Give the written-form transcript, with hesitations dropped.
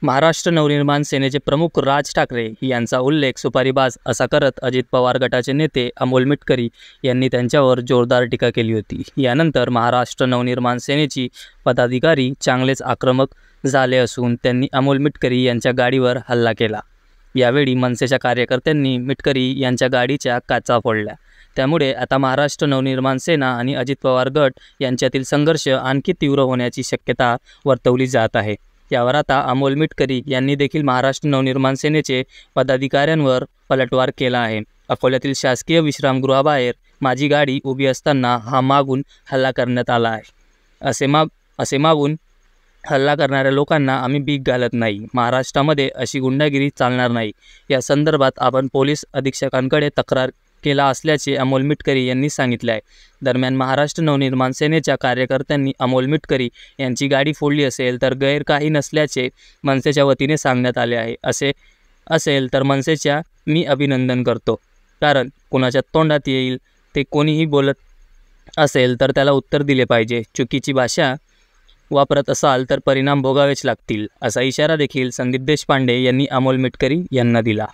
महाराष्ट्र नवनिर्माण सेनेचे प्रमुख राज ठाकरे यांचा उल्लेख सुपारीबाज असा करत अजित पवार गटाचे नेते अमोल मिटकरी यांनी त्यांच्यावर जोरदार टीका केली होती। यानंतर महाराष्ट्र नवनिर्माण सेनेची पदाधिकारी चांगलेच आक्रमक झाले असून त्यांनी अमोल मिटकरी यांच्या गाडीवर हल्ला केला। यावेळी मनसेच्या कार्यकर्त्यांनी मिटकरी यांच्या गाडीच्या काचा फोडल्या। त्यामुळे आता महाराष्ट्र नवनिर्माण सेना आणि अजित पवार गट यांच्यातील संघर्ष आणखी तीव्र होण्याची शक्यता वर्तवली जात आहे। यावर आता अमोल मिटकरी यांनी देखील महाराष्ट्र नवनिर्माण सेनेचे पदाधिकाऱ्यांवर पलटवार केला आहे। अकोल्यातील शासकीय विश्रामगृहाबाहेर माझी गाडी उभी असताना हा मागून हल्ला करण्यात आला आहे। असे मागून हल्ला करणाऱ्या लोकांना आम्ही भीक घालत नाही। महाराष्ट्रामध्ये अशी गुंडागिरी चालणार नाही। या संदर्भात आपण पोलीस अधीक्षकांकडे तक्रार केला असल्याचे अमोल मिटकरी यांनी सांगितले आहे। दरम्यान महाराष्ट्र नवनिर्माण सेनेच्या कार्यकर्त्यांनी अमोल मिटकरी यांची गाडी फोडली असेल तर गैर काही नसल्याचे मनसेच्या वतीने सांगण्यात आले आहे। असे असेल तर मनसेच्या मी अभिनंदन करतो, कारण कोणाच्या तोंडात येईल ते कोणीही बोलत असेल तर त्याला उत्तर दिले पाहिजे। चुकीची भाषा वापरत असाल तर परिणाम भोगावेच लागतील, असा इशारा देखील संदीप देशपांडे यांनी अमोल मिटकरी यांना दिला।